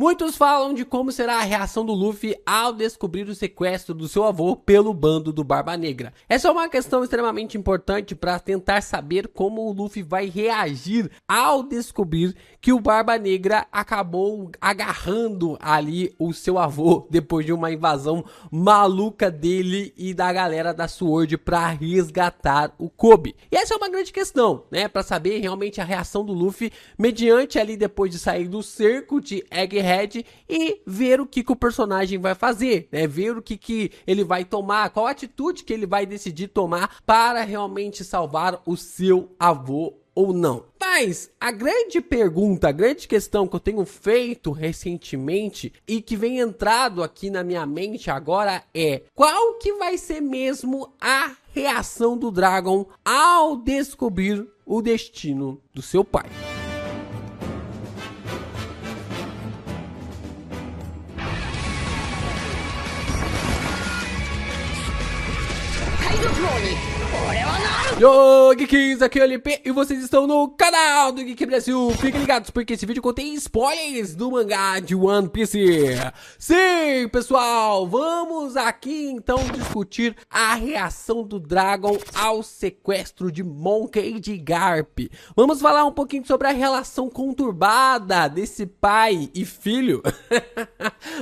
Muitos falam de como será a reação do Luffy ao descobrir o sequestro do seu avô pelo bando do Barba Negra. Essa é uma questão extremamente importante para tentar saber como o Luffy vai reagir ao descobrir que o Barba Negra acabou agarrando ali o seu avô depois de uma invasão maluca dele e da galera da SWORD para resgatar o Kobe. E essa é uma grande questão, né, para saber realmente a reação do Luffy mediante ali depois de sair do cerco de Egghead e ver o que o personagem vai fazer, né? Ver o que ele vai tomar, qual atitude que ele vai decidir tomar para realmente salvar o seu avô ou não. Mas a grande pergunta, a grande questão que eu tenho feito recentemente e que vem entrado aqui na minha mente agora é: qual que vai ser mesmo a reação do Dragon ao descobrir o destino do seu pai? Yo, Geeks, aqui é o LP e vocês estão no canal do Geek Brasil. Fiquem ligados porque esse vídeo contém spoilers do mangá de One Piece. Sim, pessoal, vamos aqui então discutir a reação do Dragon ao sequestro de Monkey D. Garp. Vamos falar um pouquinho sobre a relação conturbada desse pai e filho.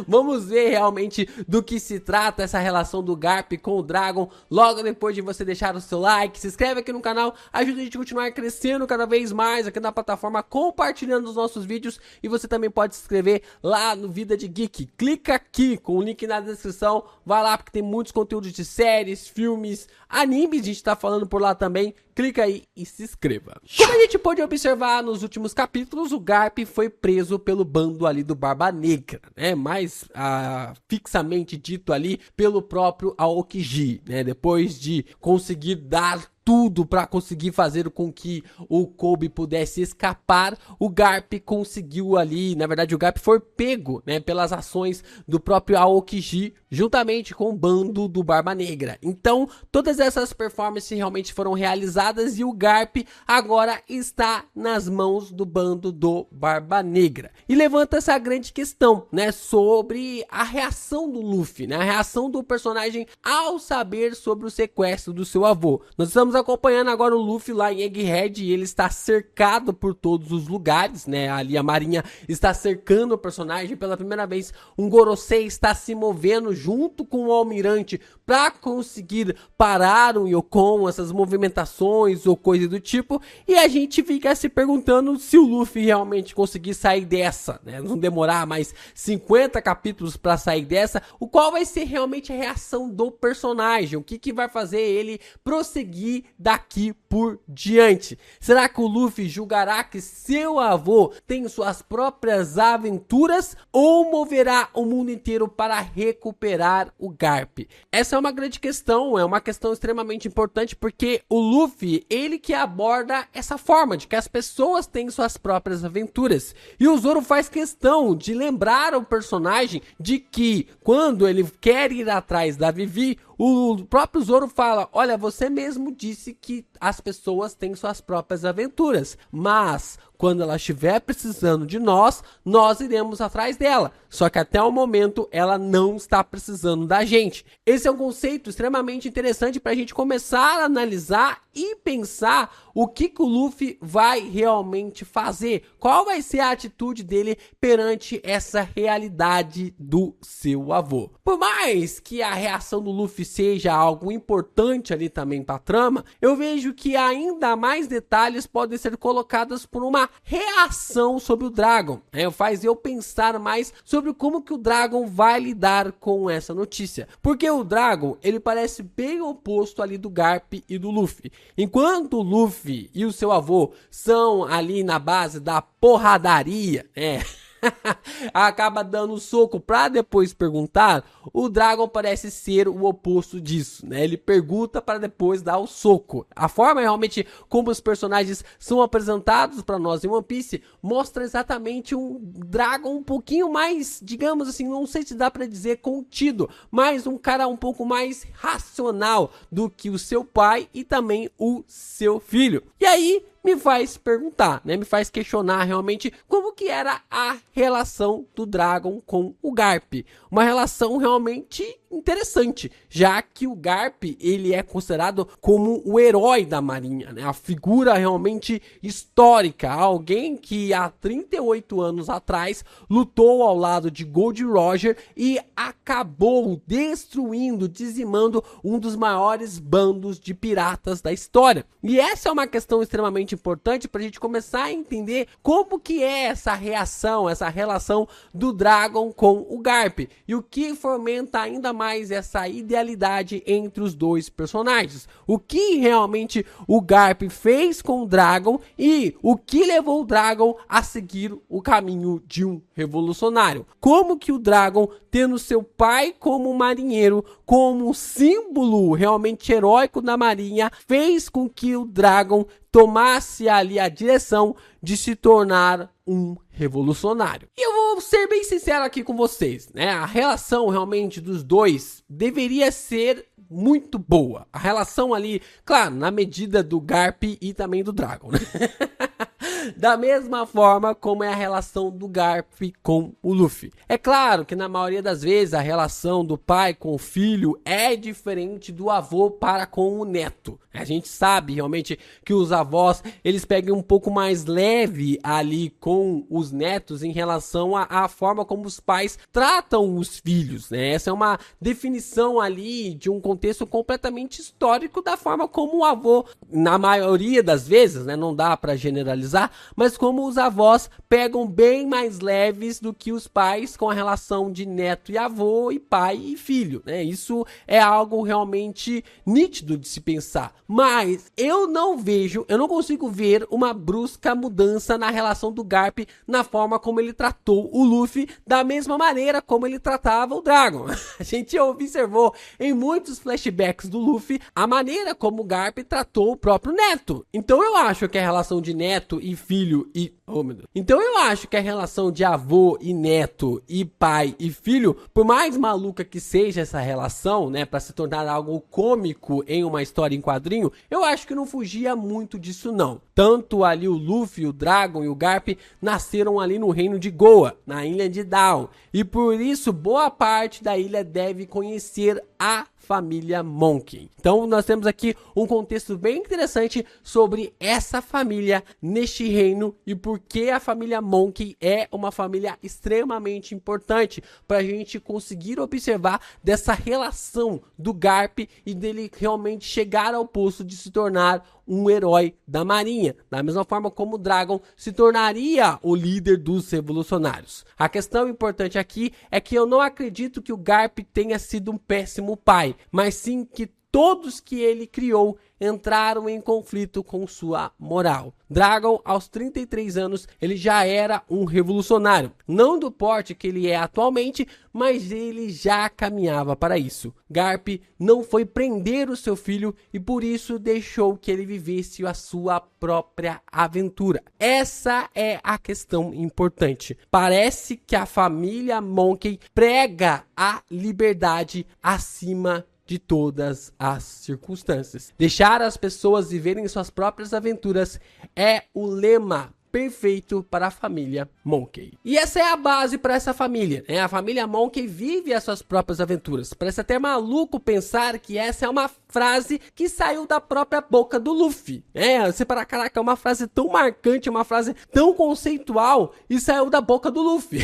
Vamos ver realmente do que se trata essa relação do Garp com o Dragon logo depois de você deixar o seu like, se inscreve aqui no canal, ajuda a gente a continuar crescendo cada vez mais aqui na plataforma, compartilhando os nossos vídeos, e você também pode se inscrever lá no Vida de Geek. Clica aqui com o link na descrição, vai lá porque tem muitos conteúdos de séries, filmes, animes, a gente tá falando por lá também. Clica aí e se inscreva. Como a gente pôde observar nos últimos capítulos, o Garp foi preso pelo bando ali do Barba Negra, né? Mais fixamente dito ali pelo próprio Aokiji, né? Depois de conseguir dar tudo para conseguir fazer com que o Kobe pudesse escapar, o Garp conseguiu ali, na verdade o Garp foi pego, né, pelas ações do próprio Aokiji, juntamente com o bando do Barba Negra. Então, todas essas performances realmente foram realizadas e o Garp agora está nas mãos do bando do Barba Negra. E levanta essa grande questão, né, sobre a reação do Luffy, né, a reação do personagem ao saber sobre o sequestro do seu avô. Nós estamos acompanhando agora o Luffy lá em Egghead e ele está cercado por todos os lugares, né? Ali a marinha está cercando o personagem. Pela primeira vez, um Gorosei está se movendo junto com o almirante para conseguir parar o Yokon, essas movimentações ou coisa do tipo. E a gente fica se perguntando se o Luffy realmente conseguir sair dessa, né? Não demorar mais 50 capítulos para sair dessa. O qual vai ser realmente a reação do personagem? O que vai fazer ele prosseguir daqui por diante? Será que o Luffy julgará que seu avô tem suas próprias aventuras ou moverá o mundo inteiro para recuperar o Garp? Essa é uma grande questão, é uma questão extremamente importante porque o Luffy, ele que aborda essa forma de que as pessoas têm suas próprias aventuras. E o Zoro faz questão de lembrar ao personagem de que quando ele quer ir atrás da Vivi, o próprio Zoro fala: olha, você mesmo disse que as pessoas têm suas próprias aventuras, mas quando ela estiver precisando de nós, nós iremos atrás dela. Só que até o momento ela não está precisando da gente. Esse é um conceito extremamente interessante para a gente começar a analisar e pensar o que o Luffy vai realmente fazer. Qual vai ser a atitude dele perante essa realidade do seu avô. Por mais que a reação do Luffy seja algo importante ali também para a trama, eu vejo que ainda mais detalhes podem ser colocados por uma reação sobre o Dragon. Faz eu pensar mais sobre como que o Dragon vai lidar com essa notícia. Porque o Dragon, ele parece bem oposto ali do Garp e do Luffy. Enquanto o Luffy e o seu avô são ali na base da porradaria, acaba dando soco pra depois perguntar, o Dragon parece ser o oposto disso, né? Ele pergunta para depois dar o soco. A forma realmente como os personagens são apresentados para nós em One Piece mostra exatamente um Dragon um pouquinho mais, digamos assim, não sei se dá para dizer contido, mas um cara um pouco mais racional do que o seu pai e também o seu filho. E aí me faz perguntar, né? Me faz questionar realmente como que era a relação do Dragon com o Garp. Uma relação realmente interessante, já que o Garp, ele é considerado como o herói da marinha, né? A figura realmente histórica, alguém que há 38 anos atrás lutou ao lado de Gold Roger e acabou destruindo, dizimando um dos maiores bandos de piratas da história. E essa é uma questão extremamente importante para a gente começar a entender como que é essa reação, essa relação do Dragon com o Garp, e o que fomenta ainda mais essa idealidade entre os dois personagens. O que realmente o Garp fez com o Dragon e o que levou o Dragon a seguir o caminho de um revolucionário. Como que o Dragon, tendo seu pai como marinheiro, como símbolo realmente heróico da marinha, fez com que o Dragon tomasse ali a direção de se tornar um revolucionário. E eu vou ser bem sincero aqui com vocês, né? A relação realmente dos dois deveria ser muito boa. A relação ali, claro, na medida do Garp e também do Dragon, né? Da mesma forma como é a relação do Garp com o Luffy. É claro que na maioria das vezes a relação do pai com o filho é diferente do avô para com o neto. A gente sabe realmente que os avós, eles pegam um pouco mais leve ali com os netos em relação à forma como os pais tratam os filhos, né? Essa é uma definição ali de um contexto completamente histórico da forma como o avô, na maioria das vezes, né? Não dá para generalizar, mas como os avós pegam bem mais leves do que os pais com a relação de neto e avô e pai e filho, né? Isso é algo realmente nítido de se pensar. Mas eu não consigo ver uma brusca mudança na relação do Garp na forma como ele tratou o Luffy, da mesma maneira como ele tratava o Dragon. A gente observou em muitos flashbacks do Luffy a maneira como o Garp tratou o próprio neto. Então eu acho que a relação de neto e filho e... Oh, meu Deus. Então eu acho que a relação de avô e neto e pai e filho, por mais maluca que seja essa relação, né, para se tornar algo cômico em uma história em quadrinho, eu acho que não fugia muito disso não. Tanto ali o Luffy, o Dragon e o Garp nasceram ali no reino de Goa, na ilha de Dawn, e por isso boa parte da ilha deve conhecer a família Monkey. Então nós temos aqui um contexto bem interessante sobre essa família neste reino e por que a família Monkey é uma família extremamente importante para a gente conseguir observar dessa relação do Garp e dele realmente chegar ao posto de se tornar um herói da marinha, da mesma forma como o Dragon se tornaria o líder dos revolucionários. A questão importante aqui é que eu não acredito que o Garp tenha sido um péssimo pai, mas sim que todos que ele criou entraram em conflito com sua moral. Dragon, aos 33 anos, ele já era um revolucionário. Não do porte que ele é atualmente, mas ele já caminhava para isso. Garp não foi prender o seu filho e por isso deixou que ele vivesse a sua própria aventura. Essa é a questão importante. Parece que a família Monkey prega a liberdade acima de todas as circunstâncias. Deixar as pessoas viverem suas próprias aventuras é o lema perfeito para a família Monkey. E essa é a base para essa família, né? A família Monkey vive as suas próprias aventuras. Parece até maluco pensar que essa é uma frase que saiu da própria boca do Luffy. Você para caraca, é uma frase tão marcante, uma frase tão conceitual e saiu da boca do Luffy.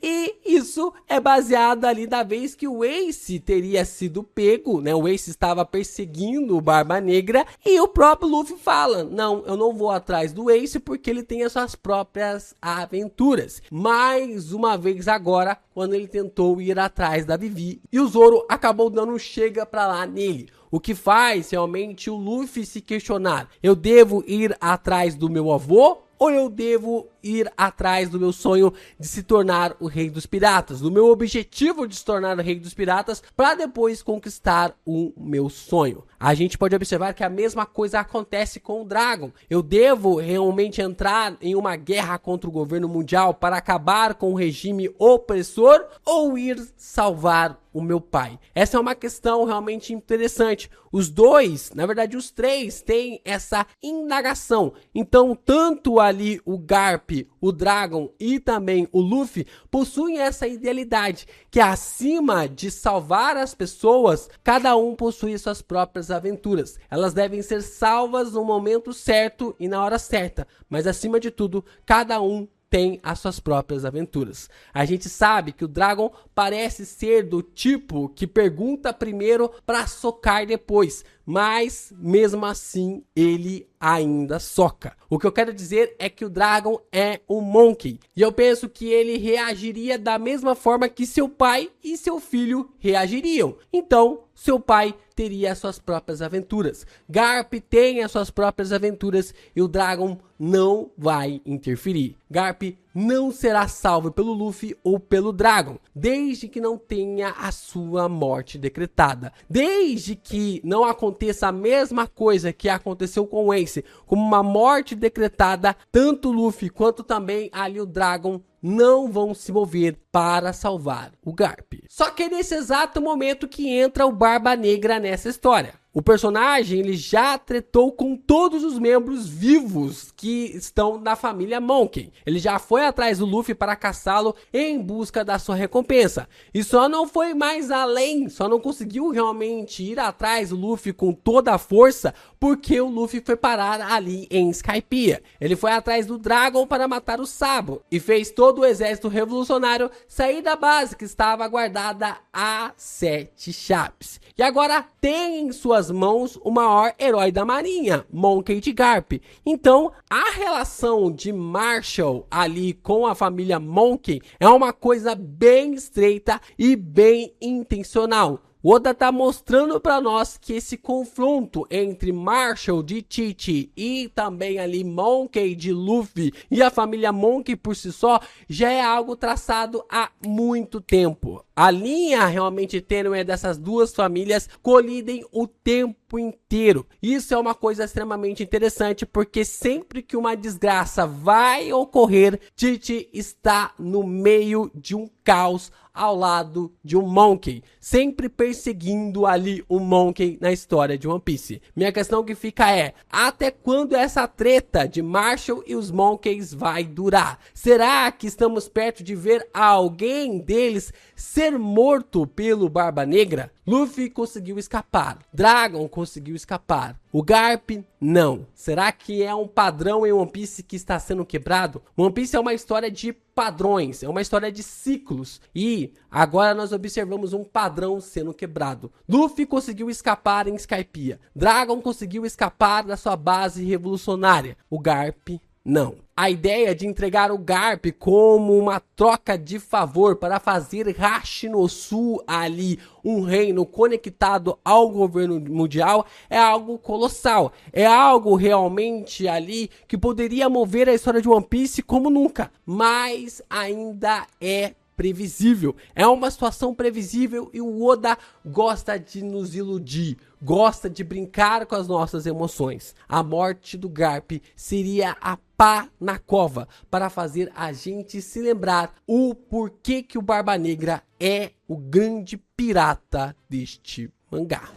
E isso é baseado ali da vez que o Ace teria sido pego, né? O Ace estava perseguindo o Barba Negra e o próprio Luffy fala: não, eu não vou atrás do Ace porque ele tem as suas próprias aventuras. Mais uma vez agora, quando ele tentou ir atrás da Vivi e o Zoro acabou dando um chega pra lá nele. O que faz realmente o Luffy se questionar: eu devo ir atrás do meu avô ou eu devo ir atrás do meu sonho de se tornar o rei dos piratas, do meu objetivo de se tornar o rei dos piratas, para depois conquistar o meu sonho. A gente pode observar que a mesma coisa acontece com o Dragon. Eu devo realmente entrar em uma guerra contra o governo mundial para acabar com o regime opressor ou ir salvar o meu pai? Essa é uma questão realmente interessante. Os dois, na verdade os três, têm essa indagação. Então tanto ali o Garp, o Dragon e também o Luffy possuem essa idealidade, que acima de salvar as pessoas, cada um possui suas próprias aventuras. Elas devem ser salvas no momento certo e na hora certa, mas acima de tudo, cada um tem as suas próprias aventuras. A gente sabe que o Dragon parece ser do tipo que pergunta primeiro para socar depois, mas mesmo assim ele ainda soca. O que eu quero dizer é que o Dragon é um Monkey, e eu penso que ele reagiria da mesma forma que seu pai e seu filho reagiriam. Então, seu pai teria as suas próprias aventuras, Garp tem as suas próprias aventuras e o Dragon não vai interferir. Garp não será salvo pelo Luffy ou pelo Dragon, desde que não tenha a sua morte decretada. Desde que não aconteça a mesma coisa que aconteceu com o Ace, como uma morte decretada, tanto o Luffy quanto também ali o Dragon não vão se mover para salvar o Garp. Só que é nesse exato momento que entra o Barba Negra nessa história. O personagem ele já tretou com todos os membros vivos que estão na família Monkey. Ele já foi atrás do Luffy para caçá-lo em busca da sua recompensa. E só não foi mais além, só não conseguiu realmente ir atrás do Luffy com toda a força, porque o Luffy foi parar ali em Skypiea. Ele foi atrás do Dragon para matar o Sabo e fez todo o exército revolucionário sair da base que estava guardada a 7 chaves. E agora tem em suas mãos o maior herói da marinha, Monkey D. Garp. Então a relação de Marshall ali com a família Monkey é uma coisa bem estreita e bem intencional. Oda tá mostrando para nós que esse confronto entre Marshall de Tite e também ali Monkey de Luffy e a família Monkey por si só já é algo traçado há muito tempo. A linha realmente tênue dessas duas famílias colidem o tempo inteiro. Isso é uma coisa extremamente interessante, porque sempre que uma desgraça vai ocorrer, Tite está no meio de um caos ao lado de um Monkey, sempre perseguindo ali o Monkey na história de One Piece. Minha questão que fica é, até quando essa treta de Marshall e os Monkeys vai durar? Será que estamos perto de ver alguém deles ser morto pelo Barba Negra? Luffy conseguiu escapar, Dragon conseguiu escapar, o Garp não. Será que é um padrão em One Piece que está sendo quebrado? One Piece é uma história de padrões, é uma história de ciclos, e agora nós observamos um padrão sendo quebrado. Luffy conseguiu escapar em Skypiea, Dragon conseguiu escapar da sua base revolucionária, o Garp não. A ideia de entregar o Garp como uma troca de favor para fazer Hashinosu ali um reino conectado ao governo mundial é algo colossal. É algo realmente ali que poderia mover a história de One Piece como nunca. Mas ainda é previsível. É uma situação previsível e o Oda gosta de nos iludir, gosta de brincar com as nossas emoções. A morte do Garp seria a pá na cova para fazer a gente se lembrar o porquê que o Barba Negra é o grande pirata deste mangá.